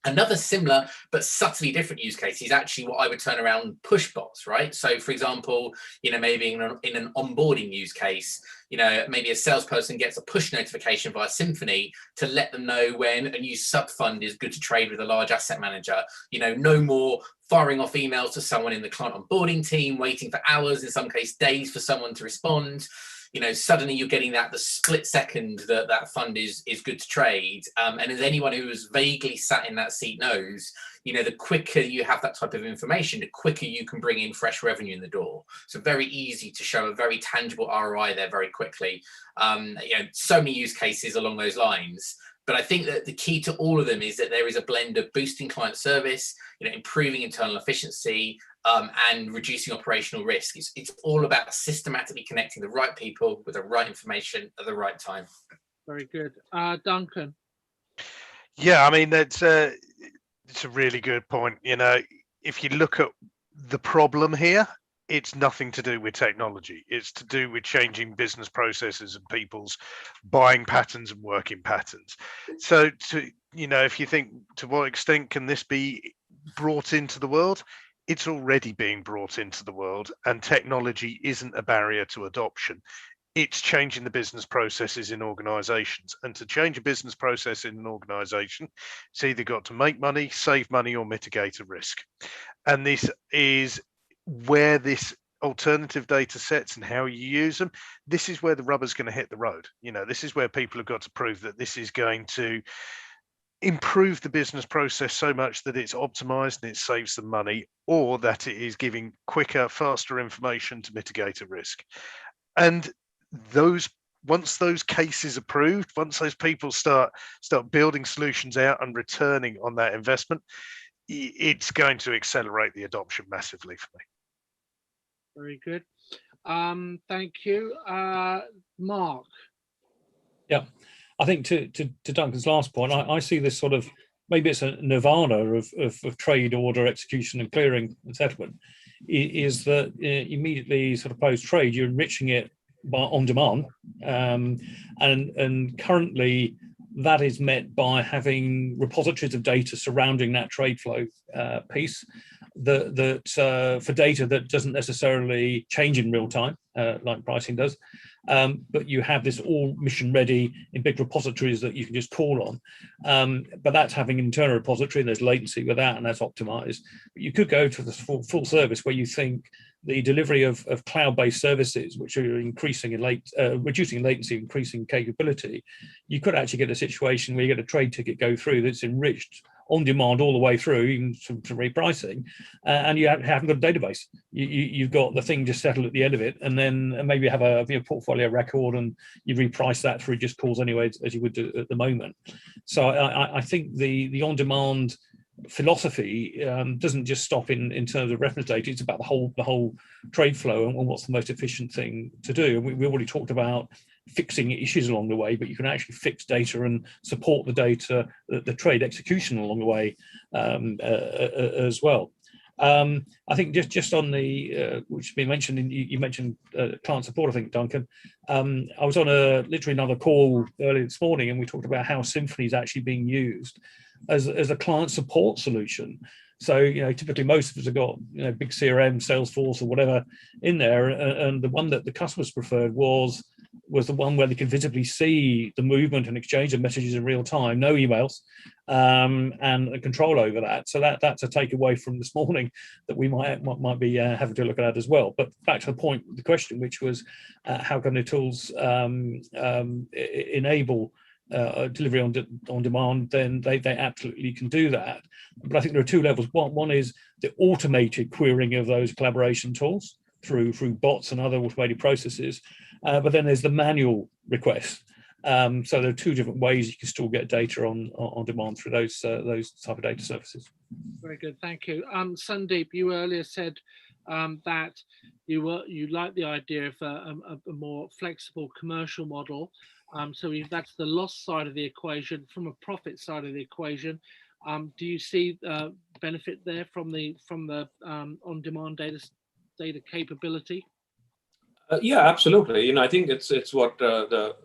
Another similar but subtly different use case is actually what I would turn around push bots, right? So for example, you know, maybe in an onboarding use case, you know, maybe a salesperson gets a push notification via Symphony to let them know when a new sub fund is good to trade with a large asset manager. You know, no more firing off emails to someone in the client onboarding team, waiting for hours, in some case days, for someone to respond. You know, suddenly you're getting that the split second that that fund is good to trade. And as anyone who has vaguely sat in that seat knows, you know, the quicker you have that type of information, the quicker you can bring in fresh revenue in the door. So very easy to show a very tangible ROI there very quickly. You know, so many use cases along those lines. But I think that the key to all of them is that there is a blend of boosting client service, you know, improving internal efficiency, and reducing operational risk. It's all about systematically connecting the right people with the right information at the right time. Very good. Duncan. Yeah, I mean, it's a really good point. You know, if you look at the problem here, it's nothing to do with technology. It's to do with changing business processes and people's buying patterns and working patterns. So, you know, if you think to what extent can this be brought into the world, it's already being brought into the world, and technology isn't a barrier to adoption. It's changing the business processes in organizations. And to change a business process in an organization, it's either got to make money, save money, or mitigate a risk. And this is where this alternative data sets and how you use them, this is where the rubber's going to hit the road. You know, this is where people have got to prove that this is going to improve the business process so much that it's optimized and it saves them money, or that it is giving quicker, faster information to mitigate a risk. And once those cases are proved, once those people start building solutions out and returning on that investment, it's going to accelerate the adoption massively for me. Very good. Thank you. Mark. Yeah, I think to Duncan's last point, I see this sort of, maybe it's a nirvana of trade order execution and clearing and settlement, is that immediately sort of post trade, you're enriching it on demand, and currently that is met by having repositories of data surrounding that trade flow piece that for data that doesn't necessarily change in real time like pricing does, but you have this all mission ready in big repositories that you can just call on, but that's having an internal repository and there's latency with that, and that's optimized. But you could go to the full service where you think the delivery of cloud-based services, which are increasing in reducing latency, increasing capability. You could actually get a situation where you get a trade ticket go through that's enriched on demand all the way through, even to repricing, and you haven't got a database. You've got the thing just settled at the end of it, and then maybe have a portfolio record, and you reprice that through just calls anyway, as you would do at the moment. So I think the on-demand philosophy doesn't just stop in terms of reference data. It's about the whole trade flow and what's the most efficient thing to do. And we already talked about fixing issues along the way, but you can actually fix data and support the data, the trade execution along the way as well. I think just on the which has been mentioned, you mentioned client support, I think, Duncan. I was on literally another call earlier this morning, and we talked about how Symphony is actually being used as a client support solution. So, you know, typically most of us have got, you know, big CRM, Salesforce or whatever in there, and the one that the customers preferred was the one where they could visibly see the movement and exchange of messages in real time, no emails, and control over that. So that's a takeaway from this morning that we might be having to look at as well. But back to the point, the question, which was how can the tools enable delivery on demand? Then they absolutely can do that. But I think there are two levels. One is the automated querying of those collaboration tools through bots and other automated processes. But then there's the manual request. So there are two different ways you can still get data on demand through those type of data services. Very good, thank you. Sandeep, you earlier said that you like the idea of a more flexible commercial model. So that's the loss side of the equation. From a profit side of the equation, do you see benefit there from the on-demand data capability? Yeah, absolutely. I think it's what the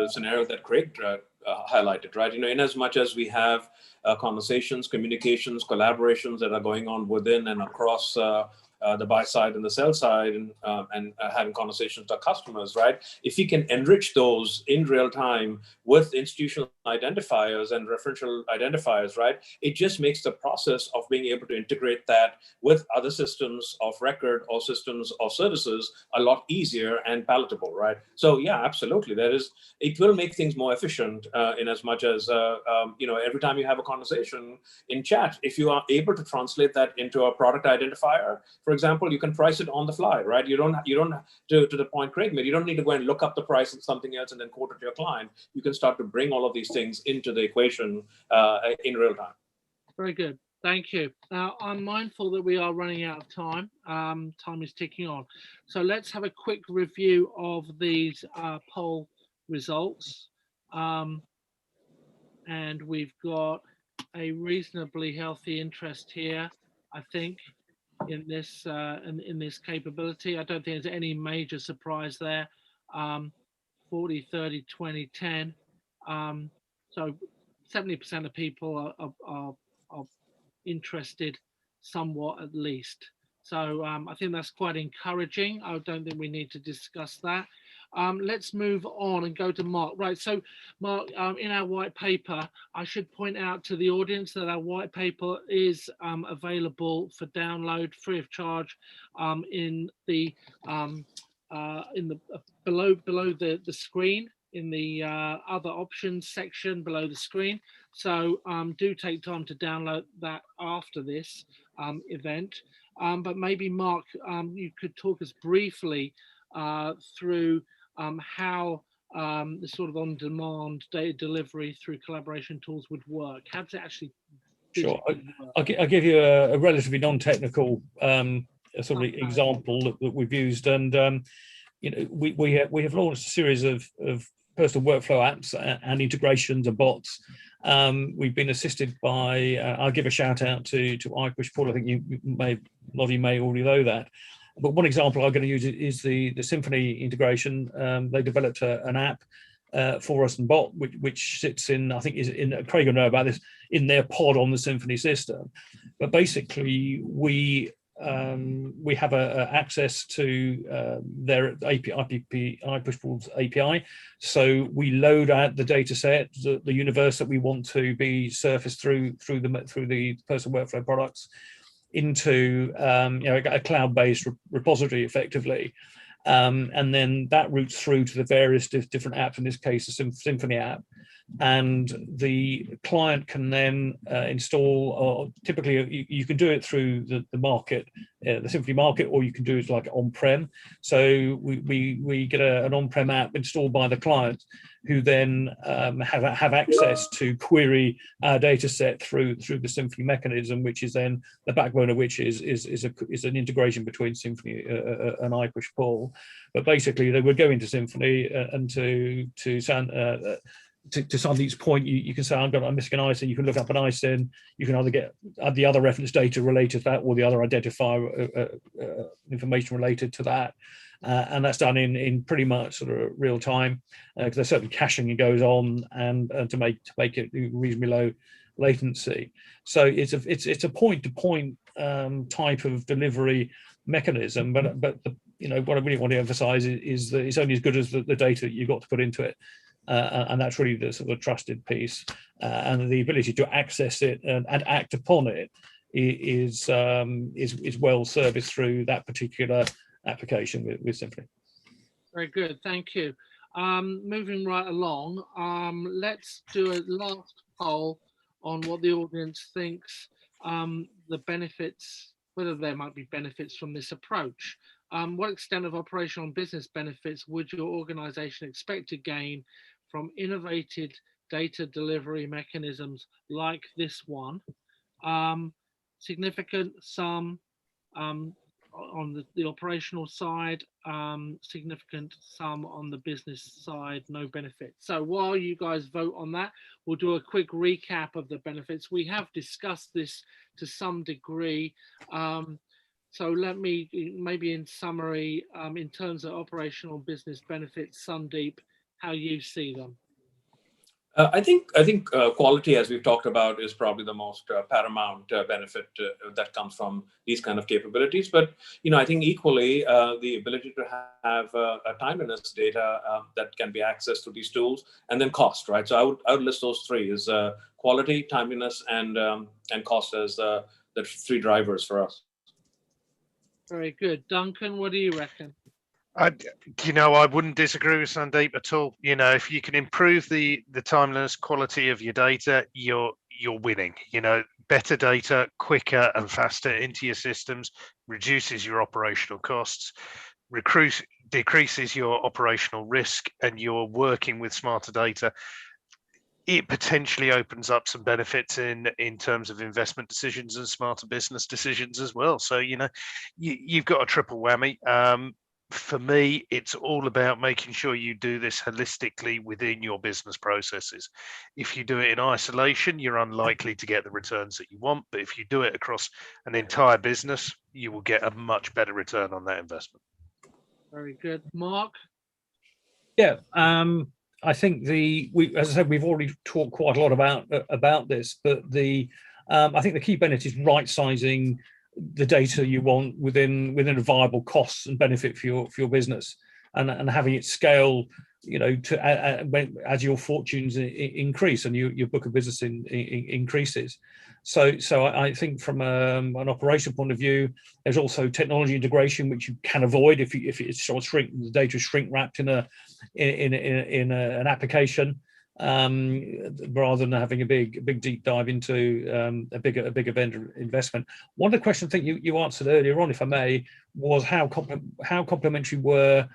scenario that Craig highlighted, right? In as much as we have conversations, communications, collaborations that are going on within and across the buy side and the sell side, and having conversations with our customers, right? If we can enrich those in real time with institutional identifiers and referential identifiers, right? It just makes the process of being able to integrate that with other systems of record or systems of services a lot easier and palatable, right? So yeah, absolutely. It will make things more efficient in as much as, every time you have a conversation in chat, if you are able to translate that into a product identifier, for example, you can price it on the fly, right? You don't to the point Craig made, you don't need to go and look up the price of something else and then quote it to your client. You can start to bring all of these things into the equation in real time. Very good. Thank you. Now, I'm mindful that we are running out of time. Time is ticking on. So let's have a quick review of these poll results. And we've got a reasonably healthy interest here, I think, in this capability. I don't think there's any major surprise there. 40, 30, 20, 10. So 70% of people are interested somewhat, at least. So I think that's quite encouraging. I don't think we need to discuss that. Let's move on and go to Mark. Right, so Mark, in our white paper, I should point out to the audience that our white paper is available for download free of charge in the below the screen, in the other options section below the screen. So do take time to download that after this event. But maybe Mark, you could talk us briefly through how the sort of on-demand data delivery through collaboration tools would work. How does it actually Sure. work? I'll give you a relatively non-technical sort of example that we've used, and we have launched a series of personal workflow apps and integrations and bots. We've been assisted by, I'll give a shout out to iPush Paul. I think a lot of you may already know that. But one example I'm going to use is the Symphony integration. They developed an app for us and bot, which sits in, I think, Craig will know about this, in their pod on the Symphony system. But basically, we have access to their iPush Paul's API. So we load out the data set, the universe that we want to be surfaced through the personal workflow products into a cloud-based repository, effectively. And then that routes through to the various different apps, in this case, the Symphony app. And the client can then install, or typically you can do it through the market, the Symphony market, or you can do it like Onprem. So we get an Onprem app installed by the client, who then have access to query our data set through the Symphony mechanism, which is then the backbone of which is an integration between Symphony and iPush Paul. But basically, they would go into Symphony and to Sandeep's point, you can say, I'm missing an ISIN. You can look up an ISIN. You can either add the other reference data related to that, or the other identifier information related to that. And that's done in pretty much sort of real time, because there's certain caching that goes on, and to make it reasonably low latency. So it's a point-to-point type of delivery mechanism. But what I really want to emphasize is that it's only as good as the data that you've got to put into it. And that's really the sort of trusted piece, and the ability to access it and act upon it is well serviced through that particular application with Symphony. Very good, thank you. Moving right along, let's do a last poll on what the audience thinks the benefits, whether there might be benefits from this approach. What extent of operational and business benefits would your organization expect to gain from innovative data delivery mechanisms like this one, significant, some on the operational side, significant, some on the business side, no benefit. So while you guys vote on that, we'll do a quick recap of the benefits. We have discussed this to some degree. So let me, maybe in summary, in terms of operational business benefits, Sandeep, how you see them. I think quality, as we've talked about, is probably the most paramount benefit that comes from these kind of capabilities. But I think equally the ability to have a timeliness data that can be accessed through these tools, and then cost, right? So I would list those three: is quality, timeliness, and cost as the three drivers for us. Very good, Duncan. What do you reckon? I wouldn't disagree with Sandeep at all. If you can improve the timeliness, quality of your data, you're winning. Better data, quicker and faster into your systems, reduces your operational costs, decreases your operational risk, and you're working with smarter data. It potentially opens up some benefits in terms of investment decisions and smarter business decisions as well. So you've got a triple whammy. For me, it's all about making sure you do this holistically within your business processes. If you do it in isolation, you're unlikely to get the returns that you want. But if you do it across an entire business, you will get a much better return on that investment. Very good. Mark? Yeah, I think as I said, we've already talked quite a lot about this, but I think the key benefit is right-sizing the data you want within a viable costs and benefit for your business, and having it scale, as your fortunes increase and your book of business increases. So I think from an operational point of view, there's also technology integration, which you can avoid if it's sort of the data is shrink wrapped in an application, rather than having a big deep dive into a bigger vendor investment. One of the questions I think you answered earlier on, if I may, was how complementary were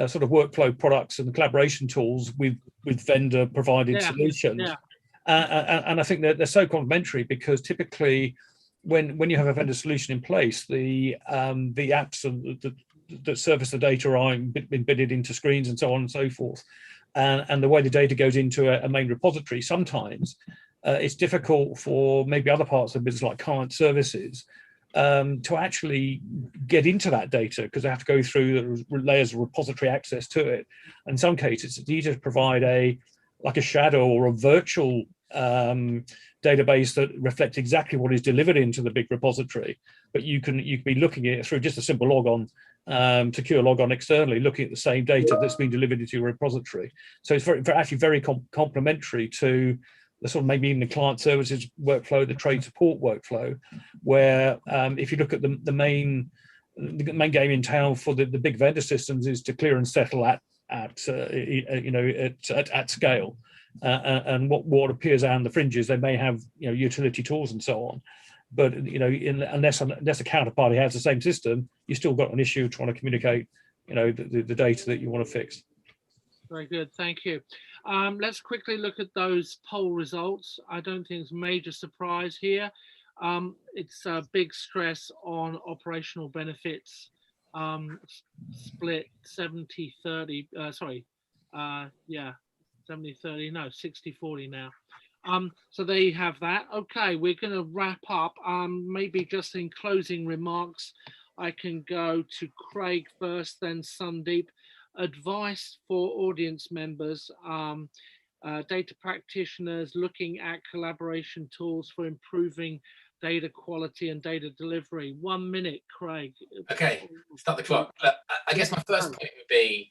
sort of workflow products and collaboration tools with vendor provided solutions. Yeah. And I think that they're so complementary because typically when you have a vendor solution in place, the apps that service the data are embedded into screens and so on and so forth. And the way the data goes into a main repository, sometimes it's difficult for maybe other parts of the business like client services to actually get into that data because they have to go through the layers of repository access to it. In some cases, it's easier to provide a shadow or a virtual database that reflects exactly what is delivered into the big repository, but you can be looking at it through just a simple logon, secure logon externally, looking at the same data that's been delivered into your repository. So it's actually very complementary to the sort of maybe even the client services workflow, the trade support workflow, where if you look at the main game in town for the big vendor systems is to clear and settle at scale. And what appears on the fringes, they may have utility tools and so on, but unless a counterparty has the same system, you still got an issue trying to communicate the data that you want to fix. Very good, thank you. Let's quickly look at those poll results. I don't think it's a major surprise here. It's a big stress on operational benefits, split 70-30, 70-30, no, 60-40 now. So there you have that. Okay, we're going to wrap up. Maybe just in closing remarks, I can go to Craig first, then Sandeep. Advice for audience members, data practitioners looking at collaboration tools for improving data quality and data delivery. 1 minute, Craig. Okay, start the clock. I guess my first point would be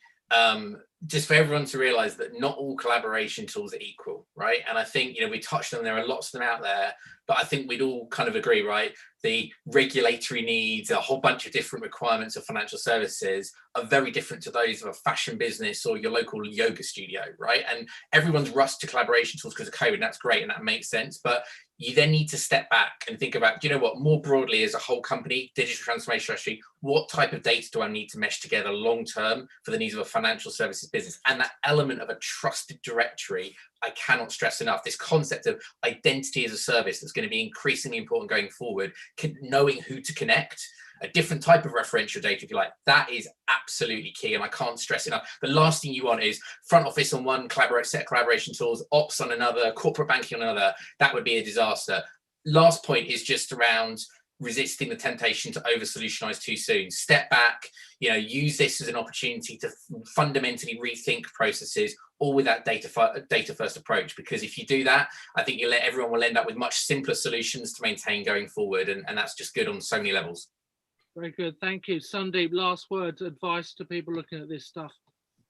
just for everyone to realize that not all collaboration tools are equal, right? And I think, we touched on, there are lots of them out there, but I think we'd all kind of agree, right? The regulatory needs, a whole bunch of different requirements of financial services are very different to those of a fashion business or your local yoga studio, right? And everyone's rushed to collaboration tools because of COVID, and that's great, and that makes sense. But you then need to step back and think about, more broadly as a whole company, digital transformation strategy, what type of data do I need to mesh together long-term for the needs of a financial services business. And that element of a trusted directory, I cannot stress enough, this concept of identity as a service that's going to be increasingly important going forward, knowing who to connect, a different type of referential data, if you like, that is absolutely key. And I can't stress enough. The last thing you want is front office on one set of collaboration tools, ops on another, corporate banking on another. That would be a disaster. Last point is just around resisting the temptation to over solutionize too soon. Step back, use this as an opportunity to fundamentally rethink processes, all with that data first approach. Because if you do that, I think everyone will end up with much simpler solutions to maintain going forward, and that's just good on so many levels. Very good, thank you. Sandeep, last words, advice to people looking at this stuff.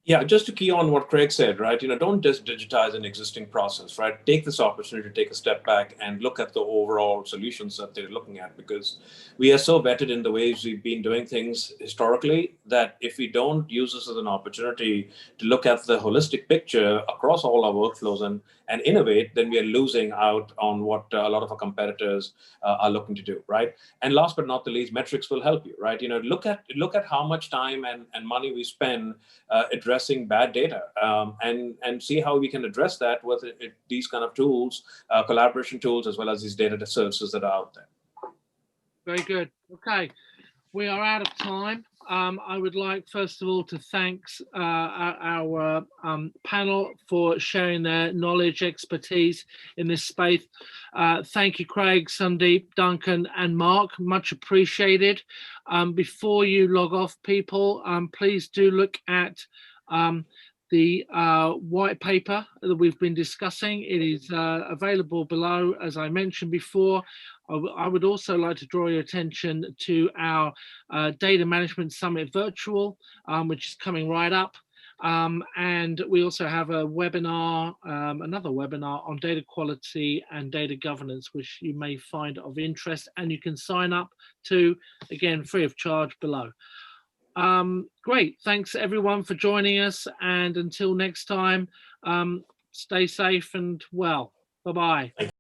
Yeah, just to key on what Craig said, right? Don't just digitize an existing process, right? Take this opportunity to take a step back and look at the overall solutions that they're looking at, because we are so vetted in the ways we've been doing things historically that if we don't use this as an opportunity to look at the holistic picture across all our workflows and innovate, then we are losing out on what a lot of our competitors are looking to do, right? And last but not the least, metrics will help you, right? Look at how much time and money we spend addressing bad data, and see how we can address that with these kind of tools, collaboration tools, as well as these data services that are out there. Very good. Okay, we are out of time. I would like, first of all, to thank our panel for sharing their knowledge, expertise in this space. Thank you, Craig, Sandeep, Duncan, and Mark. Much appreciated. Before you log off, people, please do look at the white paper that we've been discussing. It is available below, as I mentioned before. I would also like to draw your attention to our Data Management Summit Virtual, which is coming right up. And we also have a webinar, another webinar on data quality and data governance, which you may find of interest, and you can sign up to, again, free of charge below. Great, thanks everyone for joining us, and until next time, stay safe and well. Bye-bye.